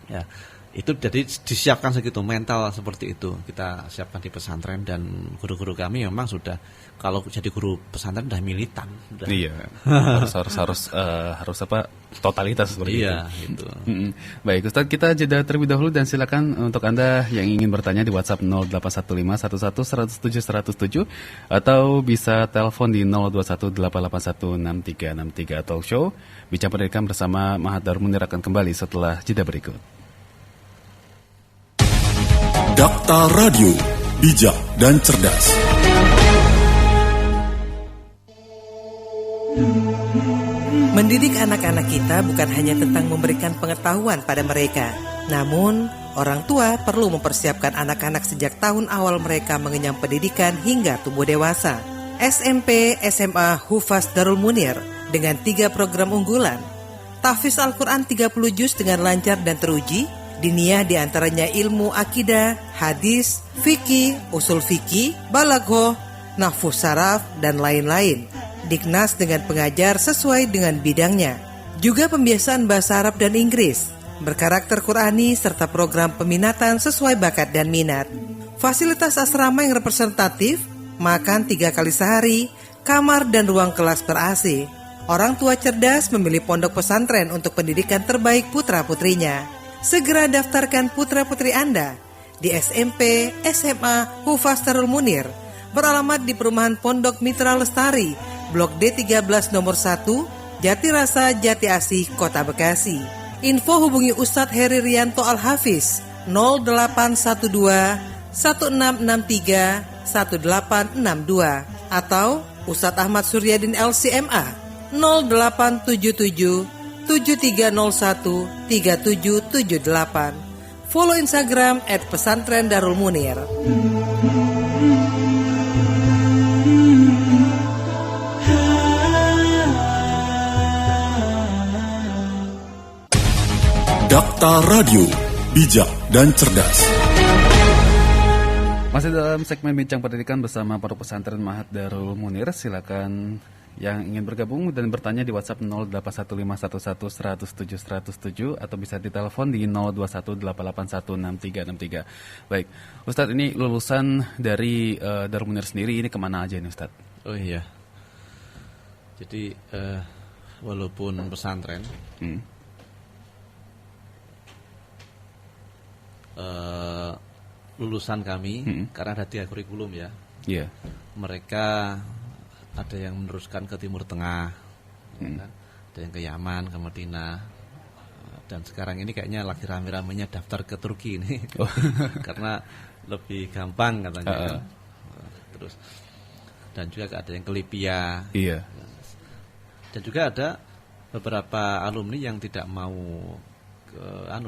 Ya, Itu jadi disiapkan segitu, mental seperti itu kita siapkan di pesantren. Dan guru-guru kami memang sudah, kalau jadi guru pesantren udah militan, udah. Iya, harus apa, totalitas seperti itu. Iya, gitu. Baik, Ustadz, kita jeda terlebih dahulu dan silakan untuk Anda yang ingin bertanya di WhatsApp 0815111007 atau bisa telepon di 0218816363. Talk Show Bincang Pendidikan bersama Mahat Darul Munir akan kembali setelah jeda berikut. Dakta Radio, bijak dan cerdas. Mendidik anak-anak kita bukan hanya tentang memberikan pengetahuan pada mereka, namun orang tua perlu mempersiapkan anak-anak sejak tahun awal mereka mengenyam pendidikan hingga tumbuh dewasa. SMP SMA Hufaz Darul Munir dengan 3 program unggulan. Tahfiz Al-Quran 30 juz dengan lancar dan teruji. Diniyah diantaranya ilmu akidah, hadis, fikih, usul fikih, balaghoh, nahwu saraf, dan lain-lain. Diknas dengan pengajar sesuai dengan bidangnya. Juga pembiasaan bahasa Arab dan Inggris, berkarakter Qurani, serta program peminatan sesuai bakat dan minat. Fasilitas asrama yang representatif, makan 3 kali sehari, kamar dan ruang kelas ber-AC. Orang tua cerdas memilih pondok pesantren untuk pendidikan terbaik putra-putrinya. Segera daftarkan putra-putri Anda di SMP SMA Hufaz Darul Munir, beralamat di Perumahan Pondok Mitra Lestari, Blok D13 nomor 1, Jatirasa, Jati Asih, Kota Bekasi. Info hubungi Ustadz Heri Rianto Al-Hafiz 0812 1663 1862 atau Ustadz Ahmad Suryadin LCMA 0877 7301 3778. Follow Instagram @pesantren Darul Munir. Dakta Radio, bijak dan cerdas. Masih dalam segmen Bincang Pendidikan bersama Pondok Pesantren Mahat Darul Munir. Silakan yang ingin bergabung dan bertanya di WhatsApp 0815111007 atau bisa ditelepon di 0218816363. Baik, Ustadz, ini lulusan dari Darul Munir sendiri ini kemana aja nih, Ustadz? Oh iya, jadi walaupun pesantren, lulusan kami karena ada 3 kurikulum ya. Iya. Mereka ada yang meneruskan ke Timur Tengah, kan? Ada yang ke Yaman, ke Madinah, dan sekarang ini kayaknya lagi rame-ramenya daftar ke Turki ini, karena lebih gampang katanya. Kan? Terus, dan juga ada yang ke Libya. Iya. Dan juga ada beberapa alumni yang tidak mau ke,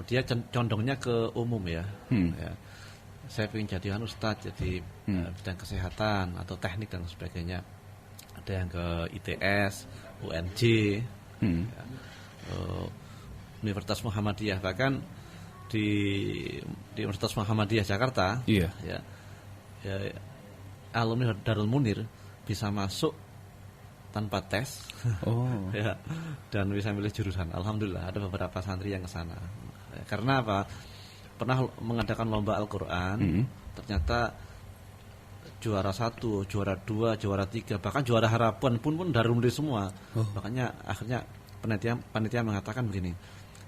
dia condongnya ke umum ya. Ya. Saya ingin jadi ustadz, jadi bidang kesehatan atau teknik dan sebagainya. Ada yang ke ITS, UNJ, ya, Universitas Muhammadiyah, bahkan di Universitas Muhammadiyah Jakarta, ya, alumni Darul Munir bisa masuk tanpa tes, ya, dan bisa milih jurusan. Alhamdulillah ada beberapa santri yang ke sana. Karena apa? Pernah mengadakan lomba Al-Quran, ternyata juara 1, juara 2, juara 3, bahkan juara harapan pun Darul Munir semua. Makanya akhirnya panitia mengatakan begini,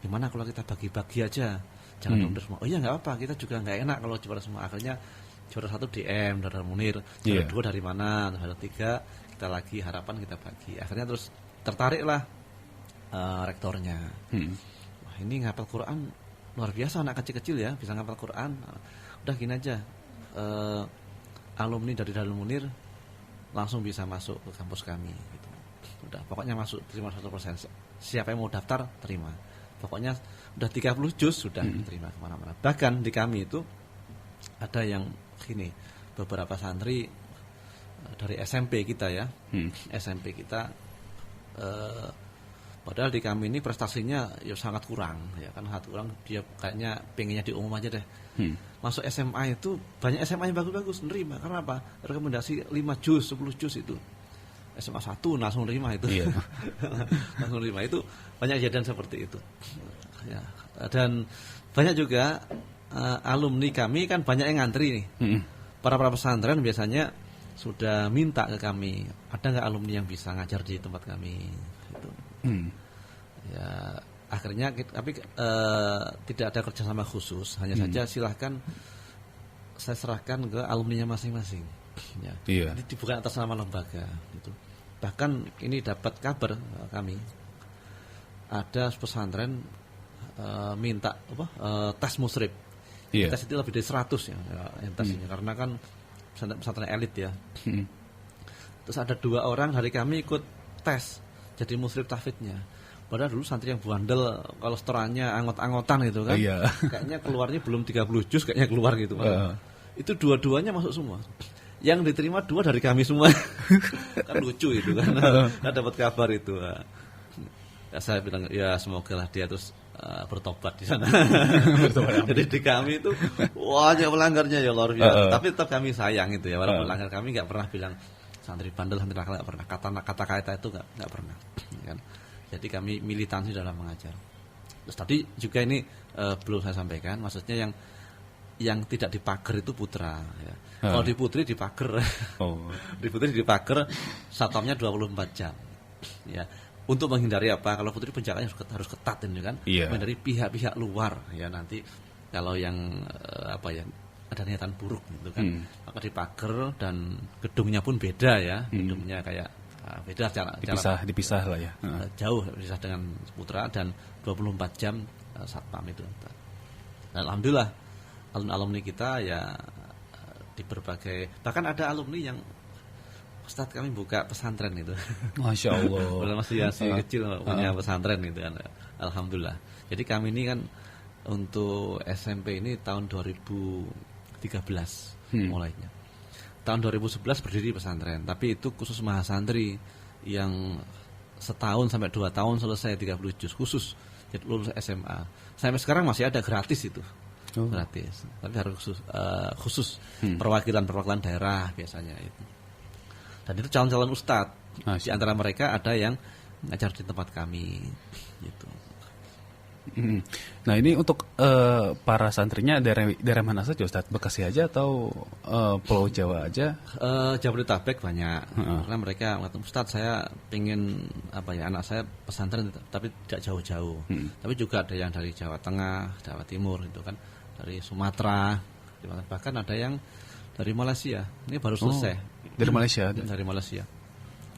gimana kalau kita bagi-bagi aja, jangan Darul Munir semua. Oh iya, nggak apa, kita juga nggak enak kalau juara semua. Akhirnya juara 1 DM Darul Munir, juara 2 dari mana, juara 3 kita lagi harapan kita bagi. Akhirnya terus tertariklah rektornya. Wah, ini ngapal Quran luar biasa, anak kecil-kecil ya bisa ngapal Quran. Udah gini aja, alumni dari Darul Munir langsung bisa masuk ke kampus kami gitu. Udah pokoknya masuk, terima 100%. Siapa yang mau daftar terima. Pokoknya udah 30 juz sudah terima kemana-mana. Bahkan di kami itu ada yang gini, beberapa santri dari SMP kita ya, SMP kita, padahal di kami ini prestasinya ya sangat kurang ya kan, sangat kurang. Dia kayaknya pengennya di umum aja deh. Masuk SMA itu banyak SMA yang bagus-bagus nerima. Karena apa? Rekomendasi 5 juz, 10 juz itu. SMA 1 langsung nerima itu. Iya. Langsung nerima itu, banyak kejadian seperti itu. ya. Dan banyak juga alumni kami kan banyak yang ngantri nih. Para pesantren biasanya sudah minta ke kami, ada nggak alumni yang bisa ngajar di tempat kami gitu. Ya akhirnya tapi tidak ada kerjasama khusus, hanya saja silahkan saya serahkan ke alumninya masing-masing ya. Ini bukan atas nama lembaga gitu. Bahkan ini dapat kabar kami ada pesantren minta tes musrib. Tes itu lebih dari 100 ya tes ini, karena kan pesantren elit ya. Terus ada 2 orang dari kami ikut tes jadi musrib tahfidnya. Padahal dulu santri yang bandel, kalau setorannya angot-angotan gitu kan. Kayaknya keluarnya belum 30 juz kayaknya keluar gitu. Itu dua-duanya masuk semua. Yang diterima 2 dari kami semua. Kan lucu itu kan. Dapat kabar itu. Ya, saya bilang ya semoga lah dia terus bertobat di sana. Jadi di kami itu banyak pelanggarnya ya luar biasa. Tapi tetap kami sayang itu ya. Walaupun pelanggar kami nggak pernah bilang santri bandel, santri nakal, nggak pernah. Kata-kata itu nggak pernah. Kan? Jadi kami militansi dalam mengajar. Terus tadi juga ini belum saya sampaikan, maksudnya yang tidak dipager itu putra. Ya. Kalau di putri dipager, di putri dipager satpamnya 24 jam. Ya. Untuk menghindari apa? Kalau putri penjaganya harus ketat ini kan, menghindari pihak-pihak luar. Ya nanti kalau yang ada niatan buruk gitu kan, maka dipager dan gedungnya pun beda ya, gedungnya kayak beda cara dipisah lah ya. Jauh dipisah dengan putra dan 24 jam satpam itu. Dan alhamdulillah alumni kita ya di berbagai, bahkan ada alumni yang Ustaz kami buka pesantren itu. Masya Allah. Padahal masih kecil punya pesantren gitu kan. Alhamdulillah. Jadi kami ini kan untuk SMP ini tahun 2013 mulainya. Tahun 2011 berdiri pesantren, tapi itu khusus mahasantri yang setahun sampai 2 tahun selesai 30 juz khusus, jadi lulus SMA. Sampai sekarang masih ada gratis itu, gratis. Tapi harus khusus perwakilan daerah biasanya itu. Dan itu calon-calon ustadz. Di antara mereka ada yang ngajar di tempat kami, gitu. Nah ini untuk para santrinya daerah mana saja Ustaz? Bekasi aja atau Pulau Jawa aja? Jabodetabek banyak. Karena mereka mengatakan, Ustaz saya pengen anak saya pesantren tapi tidak jauh-jauh. Tapi juga ada yang dari Jawa Tengah, Jawa Timur itu kan, dari Sumatera, bahkan ada yang dari Malaysia. Ini baru selesai. Dari Malaysia? Dari Malaysia.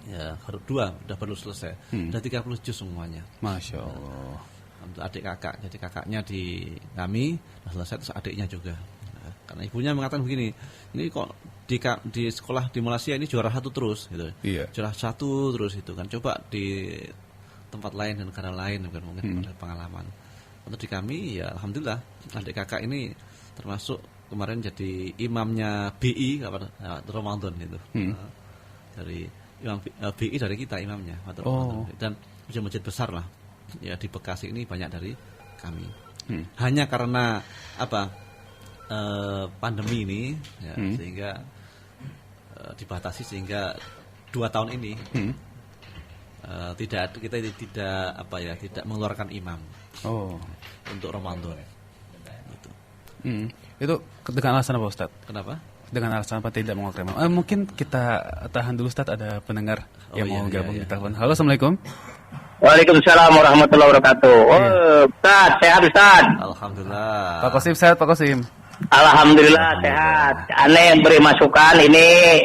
Ya, udah baru selesai. Udah 30 juz semuanya. Masya Allah. Adik kakak, jadi kakaknya di kami selesai, terus adiknya juga. Nah, karena ibunya mengatakan begini, ini kok di sekolah di Malaysia ini juara 1 terus, gitu. Juara 1 terus itu kan. Coba di tempat lain dan negara lain kan, mungkin ada pengalaman. Untuk di kami ya alhamdulillah adik kakak ini termasuk kemarin jadi imamnya BI Ramadan gitu. Dari imam BI dari kita imamnya dan masjid besar lah. Ya di Bekasi ini banyak dari kami. Hanya karena pandemi ini ya, sehingga dibatasi sehingga 2 tahun ini kita tidak mengeluarkan imam untuk Ramadan. Gitu. Itu dengan alasan apa Ustaz? Kenapa? Dengan alasan apa tidak mengeluarkan imam? Mungkin kita tahan dulu Ustaz, ada pendengar yang mau gabung di telepon. Halo, Assalamualaikum. Waalaikumsalam warahmatullahi wabarakatuh. Ustaz, sehat Ustaz? Alhamdulillah. Pak Qasim sehat, Pak Qasim? Alhamdulillah sehat. Aneh beri masukan ini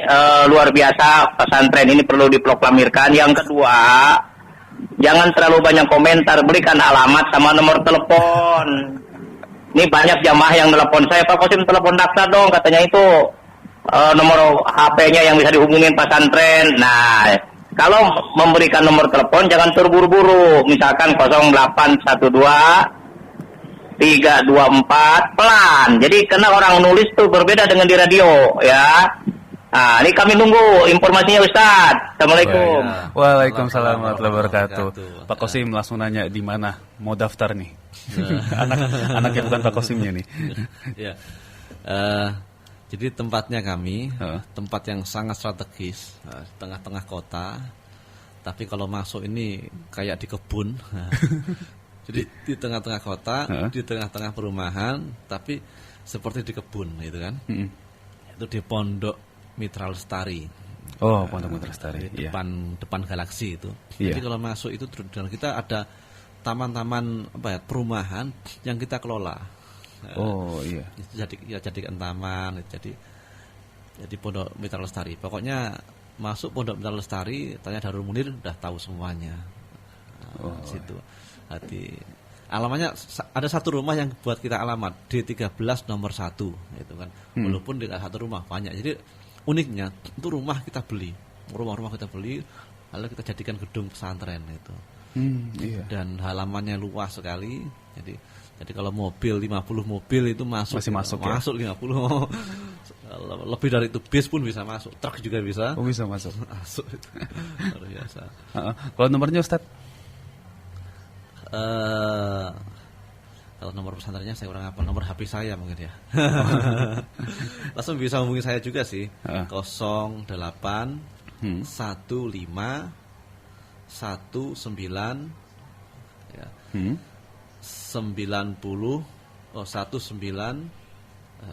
luar biasa, pesantren ini perlu diproklamirkan. Yang kedua, jangan terlalu banyak komentar, berikan alamat sama nomor telepon. Ini banyak jamaah yang telepon saya, Pak Qasim telepon daftar dong, katanya itu nomor HP-nya yang bisa dihubungin pesantren. Nah, kalau memberikan nomor telepon jangan terburu-buru, misalkan 0812 324 pelan. Jadi karena orang nulis tuh berbeda dengan di radio ya. Nah, ini kami nunggu informasinya Ustaz. Assalamualaikum. Waalaikumsalam warahmatullahi wabarakatuh. Pak Qasim langsung nanya di mana mau daftar nih. Anaknya bukan Pak Qasimnya nih. Ya. Jadi tempatnya kami tempat yang sangat strategis, tengah-tengah kota. Tapi kalau masuk ini kayak di kebun. Jadi di tengah-tengah kota, di tengah-tengah perumahan, tapi seperti di kebun gitu kan. Itu di Pondok Mitra Lestari. Oh, Pondok Mitra Lestari. Depan Galaksi itu. Iya. Jadi kalau masuk itu dan kita ada taman-taman perumahan yang kita kelola. Oh iya. Jadikan taman, jadi Pondok Mitra Lestari. Pokoknya masuk Pondok Mitra Lestari, tanya Darul Munir udah tahu semuanya. Situ. Hati. Alamatnya ada satu rumah yang buat kita alamat D13 nomor 1 itu kan. Walaupun tidak satu rumah banyak. Jadi uniknya itu rumah kita beli. Rumah-rumah kita beli lalu kita jadikan gedung pesantren itu. Iya. Dan halamannya luas sekali. Jadi kalau mobil 50 mobil itu masuk. Masih masuk ya? Masuk 50. Lebih dari itu bis pun bisa masuk. Truk juga bisa. Oh, bisa masuk. Masuk itu. Luar biasa. Kalau nomornya Ustaz? Kalau nomor pesantrennya saya kurang apa, nomor HP saya mungkin ya. Langsung bisa hubungi saya juga sih. 08 15 19 ya. 19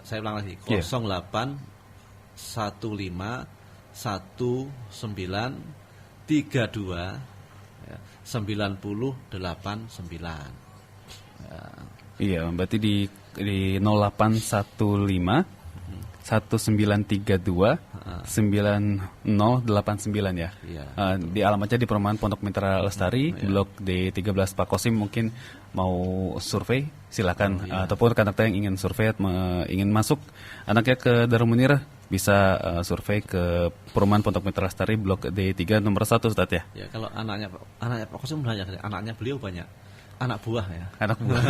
saya ulang lagi 08 15 19 32 ya, 9089 ya. Iya, berarti di 0815 1932 9089 ya. Iya. Di alamatnya di Perumahan Pondok Mitra Lestari, Blok D13 Pak Kosim. Mungkin mau survei silakan, ataupun rekan-rekan yang ingin survei ingin masuk anaknya ke Darul Munir bisa survei ke Perumahan Pondok Mitra Lestari Blok D3 nomor 1 Ustaz ya. Ya, kalau anaknya Pak Kosim banyak, anaknya beliau banyak. Anak buah ya. Anak buah.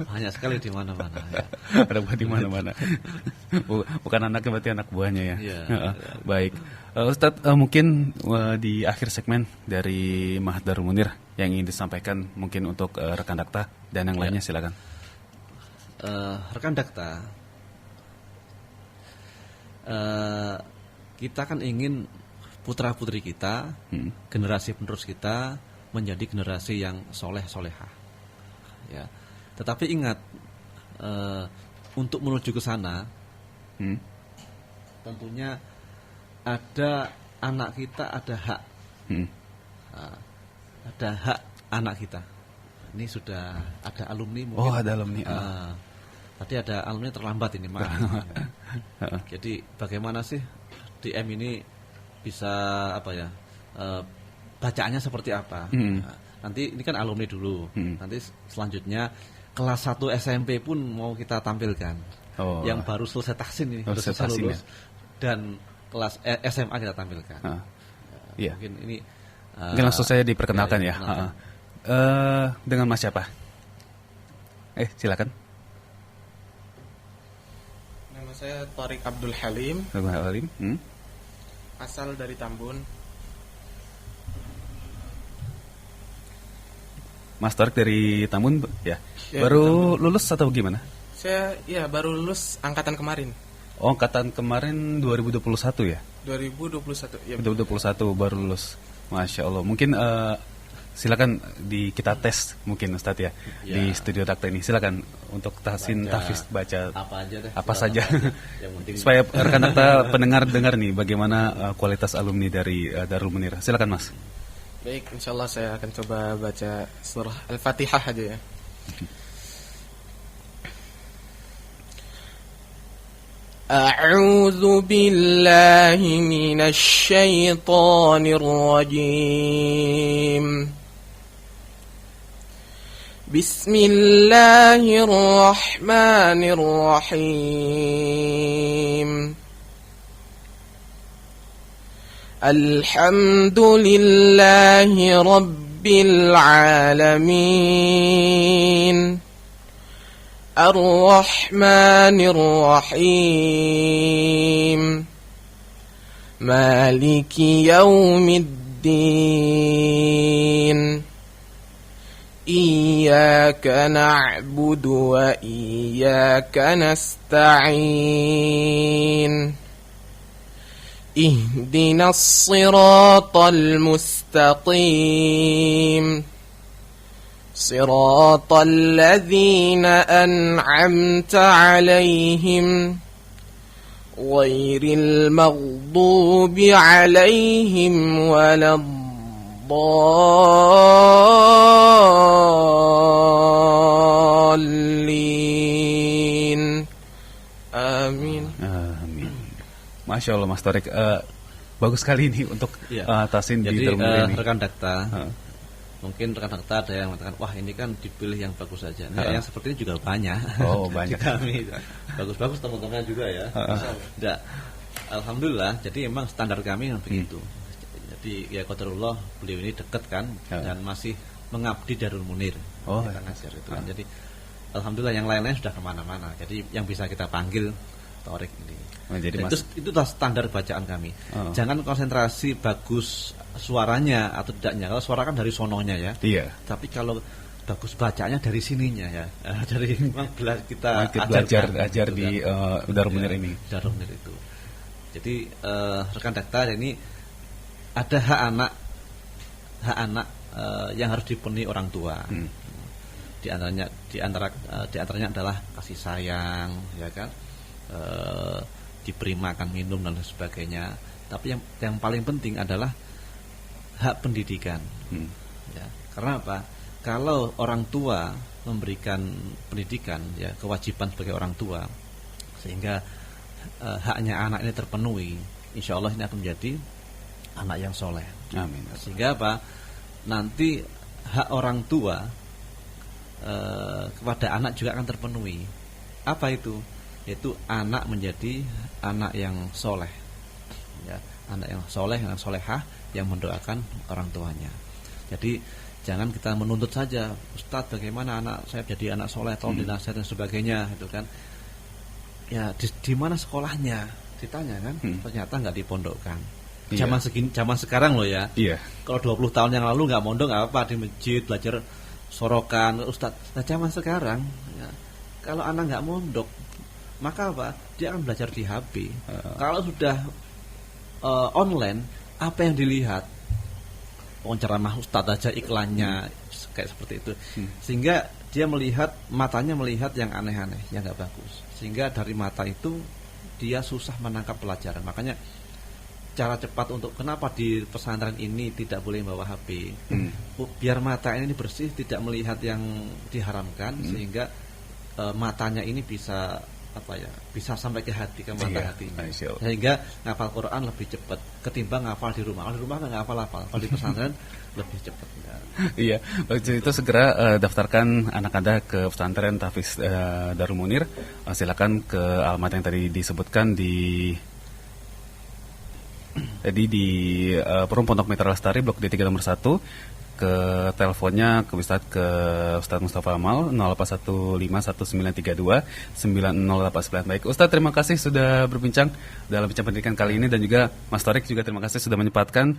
Banyak sekali di mana-mana ya. Anak buah di mana-mana. Bukan anaknya, berarti anak buahnya ya. Iya. Baik. Ustadz, mungkin di akhir segmen dari Ma'had Darul Munir yang ingin disampaikan mungkin untuk rekan Dakta dan yang lainnya silakan. Rekan Dakta, kita kan ingin putra-putri kita, generasi penerus kita menjadi generasi yang soleh-solehah. Ya, tetapi ingat untuk menuju ke sana, tentunya ada anak kita, ada hak, ada hak anak kita. Ini sudah ada alumni mungkin. Oh, ada alumni. Tadi ada alumni terlambat ini, maaf. Jadi bagaimana sih DM ini bisa bacaannya seperti apa? Nanti ini kan alumni dulu. Nanti selanjutnya kelas 1 SMP pun mau kita tampilkan. Yang baru selesai tahsin ini, selesai lulus. Dan kelas SMA kita tampilkan. Iya. Mungkin ini mungkin langsung saya diperkenalkan ya. Dengan Mas siapa? Silakan. Nama saya Tariq Abdul Halim. Asal dari Tambun. Mas Tariq dari Tambun ya. Baru lulus atau gimana? Saya baru lulus angkatan kemarin. Oh, angkatan kemarin 2021 ya? 2021 ya. 2021 baru lulus. Masya Allah. Mungkin silakan kita tes mungkin Ustadz ya, di studio Dakta ini. Silakan untuk tahsin tahfiz baca apa aja deh. Apa saja. Yang penting supaya rekan Dakta pendengar dengar nih bagaimana kualitas alumni dari Darul Munir. Silakan Mas. Baik, insyaallah saya akan coba baca surah Al-Fatihah aja ya. A'udzu billahi minasy syaithanir rajim. Bismillahirrahmanirrahim. Alhamdulillahi Rabbil Alamin. Ar-Rahmanir Rahim. Maliki Yaumiddin. Iyyaka na'budu wa iyyaka nasta'in. اهدنا الصراط المستقيم صراط الذين أنعمت عليهم غير المغضوب عليهم ولا الضالين آمين. Amin. Masya Allah Mas Torik, bagus sekali ini untuk tasin di Darul Munir ini. Rekan Dakta, mungkin rekan Dakta ada yang mengatakan, wah ini kan dipilih yang bagus saja. Nah, yang seperti ini juga banyak. Oh banyak. Kami bagus-bagus teman-teman juga ya. Tidak, alhamdulillah. Jadi memang standar kami yang begitu. Jadi ya qadarullah, beliau ini dekat kan dan masih mengabdi Darul Munir. Oh, kita ngajar itu kan. Jadi alhamdulillah yang lain-lain sudah kemana-mana. Jadi yang bisa kita panggil Torik ini. Oh, jadi itu standar bacaan kami. Jangan konsentrasi bagus suaranya atau tidaknya. Kalau suara kan dari sononya ya. Iya. Tapi kalau bagus bacaannya dari sininya ya. Dari memang kita ajar di Darul Munir ini. Darul Munir itu. Jadi rekan Dakta ini ada hak anak yang harus dipenuhi orang tua. Di antaranya adalah kasih sayang, ya kan, diberi makan minum dan sebagainya. Tapi yang paling penting adalah hak pendidikan. Ya, karena apa? Kalau orang tua memberikan pendidikan, ya kewajiban sebagai orang tua, sehingga haknya anak ini terpenuhi, insya Allah ini akan menjadi anak yang soleh. Amin. Sehingga apa? Nanti hak orang tua kepada anak juga akan terpenuhi. Apa itu? Yaitu anak menjadi anak yang soleh, ya, anak yang soleh, yang solehah, yang mendoakan orang tuanya. Jadi jangan kita menuntut saja, Ustadz bagaimana anak saya jadi anak soleh, tolong dinasihat dan sebagainya, itu kan. Ya di mana sekolahnya? Ditanya kan, ternyata nggak dipondokkan. Iya. Zaman sekarang loh ya. Iya. Kalau 20 tahun yang lalu nggak mondok nggak apa, di masjid belajar sorokan Ustadz. Nah zaman sekarang ya, kalau anak nggak mondok, maka apa? Dia akan belajar di HP. Kalau sudah online, apa yang dilihat? Ceramah Ustadz aja iklannya kayak seperti itu. Sehingga dia matanya melihat yang aneh-aneh, yang nggak bagus. Sehingga dari mata itu dia susah menangkap pelajaran. Makanya cara cepat untuk kenapa di pesantren ini tidak boleh bawa HP, biar mata ini bersih, tidak melihat yang diharamkan, sehingga matanya ini bisa bisa sampai ke hati, ke mata hatinya, sehingga ngapal Quran lebih cepat ketimbang ngapal di rumah. Kalau di rumah nggak ngapal-ngapal, kalau di pesantren lebih cepat. Iya, itu segera daftarkan anak Anda ke pesantren Tahfiz Darul Munir. Silakan ke alamat yang tadi disebutkan di Perum Pondok Mitra Lestari Blok D3 nomor 1. Ke teleponnya ke Ustadz Mustafa Amal 081519329089. Baik, Ustadz terima kasih sudah berbincang dalam bincang pendidikan kali ini, dan juga Mas Torik juga terima kasih sudah menyempatkan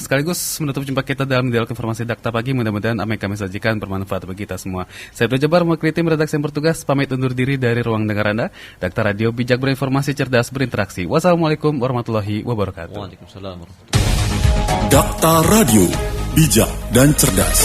sekaligus menutup jumpa kita dalam dialog informasi Dakta Pagi. Mudah-mudahan apa yang kami sajikan bermanfaat bagi kita semua. Saya Abdul Jabbar, mewakili tim redaksi yang bertugas, pamit undur diri dari ruang dengar Anda. Dakta Radio, bijak berinformasi, cerdas berinteraksi. Wassalamualaikum warahmatullahi wabarakatuh. Waalaikumsalam warahmatullahi wabarakatuh. Dakta Radio, bijak dan cerdas.